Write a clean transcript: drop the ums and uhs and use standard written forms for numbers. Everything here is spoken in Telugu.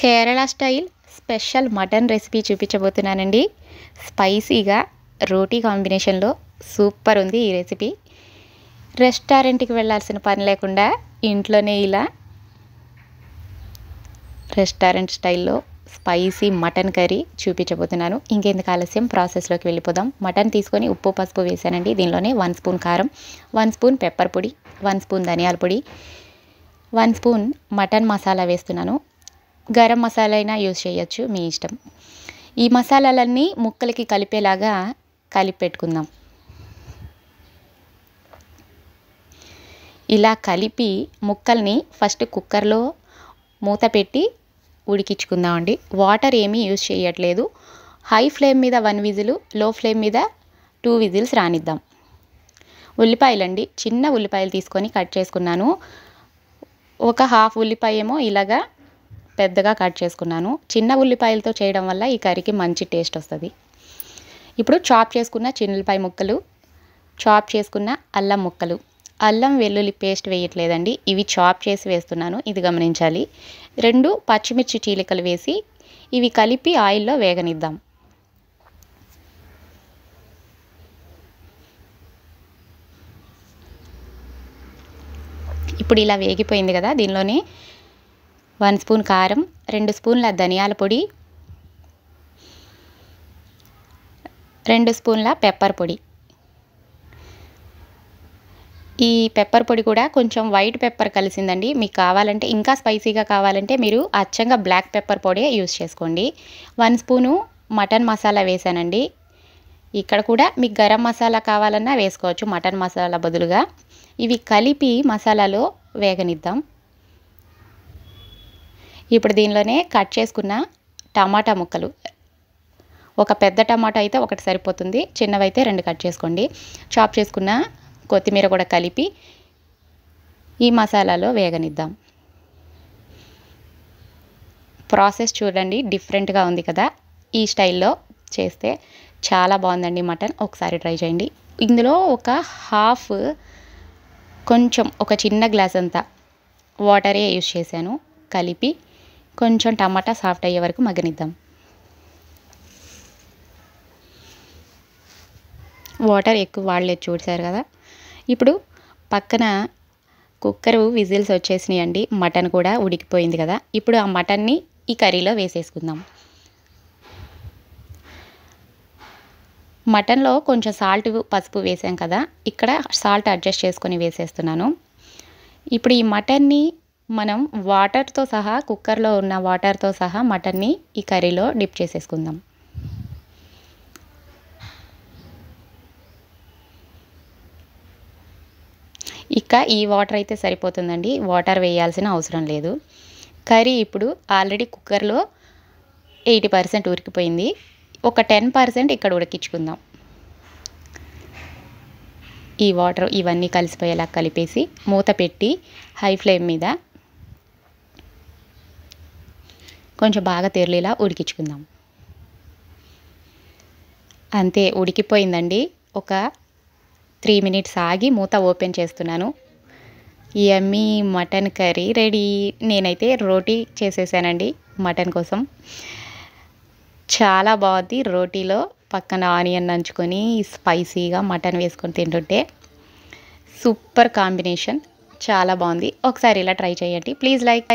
Kerala style special mutton recipe చూపించబోతున్నానండి. స్పైసీగా రోటీ కాంబినేషన్లో సూపర్ ఉంది ఈ రెసిపీ. రెస్టారెంట్కి వెళ్ళాల్సిన పని లేకుండా ఇంట్లోనే ఇలా రెస్టారెంట్ స్టైల్లో స్పైసీ మటన్ కర్రీ చూపించబోతున్నాను. ఇంకెందుకు ఆలస్యం, ప్రాసెస్లోకి వెళ్ళిపోదాం. మటన్ తీసుకొని ఉప్పు పసుపు వేసానండి. దీనిలోనే 1 స్పూన్ కారం, 1 స్పూన్ పెప్పర్ పొడి, 1 స్పూన్ ధనియాల పొడి, 1 స్పూన్ మటన్ మసాలా వేస్తున్నాను. గరం మసాలా అయినా యూజ్ చేయొచ్చు, మీ ఇష్టం. ఈ మసాలాలన్నీ ముక్కలకి కలిపేలాగా కలిపి పెట్టుకుందాం. ఇలా కలిపి ముక్కల్ని ఫస్ట్ కుక్కర్లో మూత పెట్టి ఉడికించుకుందామండి. వాటర్ ఏమీ యూజ్ చేయట్లేదు. హై ఫ్లేమ్ మీద 1 విజిల్, లో ఫ్లేమ్ మీద 2 విజిల్స్ రానిద్దాం. ఉల్లిపాయలండి, చిన్న ఉల్లిపాయలు తీసుకొని కట్ చేసుకున్నాను. ఒక హాఫ్ ఉల్లిపాయ ఏమో ఇలాగా పెద్దగా కట్ చేసుకున్నాను. చిన్న ఉల్లిపాయలతో చేయడం వల్ల ఈ కర్రీకి మంచి టేస్ట్ వస్తుంది. ఇప్పుడు చాప్ చేసుకున్న చిన్నులపాయ ముక్కలు, చాప్ చేసుకున్న అల్లం ముక్కలు. అల్లం వెల్లుల్లి పేస్ట్ వేయట్లేదండి, ఇవి చాప్ చేసి వేస్తున్నాను, ఇది గమనించాలి. 2 పచ్చిమిర్చి చీలికలు వేసి ఇవి కలిపి ఆయిల్లో వేగనిద్దాం. ఇప్పుడు ఇలా వేగిపోయింది కదా, దీనిలోనే 1 స్పూన్ కారం, 2 స్పూన్ల ధనియాల పొడి, 2 స్పూన్ల పెప్పర్ పొడి. ఈ పెప్పర్ పొడి కూడా కొంచెం వైట్ పెప్పర్ కలిసిందండి. మీకు కావాలంటే, ఇంకా స్పైసీగా కావాలంటే మీరు అచ్చంగా బ్లాక్ పెప్పర్ పొడి యూజ్ చేసుకోండి. 1 స్పూను మటన్ మసాలా వేసానండి. ఇక్కడ కూడా మీకు గరం మసాలా కావాలన్నా వేసుకోవచ్చు మటన్ మసాలా బదులుగా. ఇవి కలిపి మసాలాలో వేగనిద్దాం. ఇప్పుడు దీనిలోనే కట్ చేసుకున్న టమాటా ముక్కలు, ఒక పెద్ద టమాటా అయితే ఒకటి సరిపోతుంది, చిన్నవైతే 2 కట్ చేసుకోండి. చాప్ చేసుకున్న కొత్తిమీర కూడా కలిపి ఈ మసాలాలో వేగనిద్దాం. ప్రాసెస్ చూడండి, డిఫరెంట్గా ఉంది కదా. ఈ స్టైల్లో చేస్తే చాలా బాగుందండి మటన్. ఒకసారి ట్రై చేయండి. ఇందులో ఒక హాఫ్, కొంచెం ఒక చిన్న గ్లాస్ అంతా వాటరే యూజ్ చేశాను. కలిపి కొంచెం టమాటా సాఫ్ట్ అయ్యే వరకు మగ్గనిద్దాం. వాటర్ ఎక్కువ వాడలేదు, చూసారు కదా. ఇప్పుడు పక్కన కుక్కరు విజిల్స్ వచ్చేసినాయండి, మటన్ కూడా ఉడికిపోయింది కదా. ఇప్పుడు ఆ మటన్ని ఈ కర్రీలో వేసేసుకుందాం. మటన్లో కొంచెం సాల్ట్ పసుపు వేసాం కదా, ఇక్కడ సాల్ట్ అడ్జస్ట్ చేసుకొని వేసేస్తున్నాను. ఇప్పుడు ఈ మటన్ని మనం వాటర్తో సహా, కుక్కర్లో ఉన్న వాటర్తో సహా మటన్ని ఈ కర్రీలో డిప్ చేసేసుకుందాం. ఇక ఈ వాటర్ అయితే సరిపోతుందండి, వాటర్ వేయాల్సిన అవసరం లేదు. కర్రీ ఇప్పుడు ఆల్రెడీ కుక్కర్లో 80% ఉడికిపోయింది. ఒక 10% ఇక్కడ ఉడికించుకుందాం. ఈ వాటర్ ఇవన్నీ కలిసిపోయేలా కలిపేసి మూత పెట్టి హై ఫ్లేమ్ మీద కొంచెం బాగా తెరలేలా ఉడికించుకుందాం. అంతే, ఉడికిపోయిందండి. ఒక 3 మినిట్స్ ఆగి మూత ఓపెన్ చేస్తున్నాను. యమ్మీ మటన్ కర్రీ రెడీ. నేనైతే రోటీ చేసేసానండి మటన్ కోసం. చాలా బాగుంది. రోటీలో పక్కన ఆనియన్ నంచుకొని స్పైసీగా మటన్ వేసుకొని తింటుంటే సూపర్ కాంబినేషన్, చాలా బాగుంది. ఒకసారి ఇలా ట్రై చేయండి. Please like.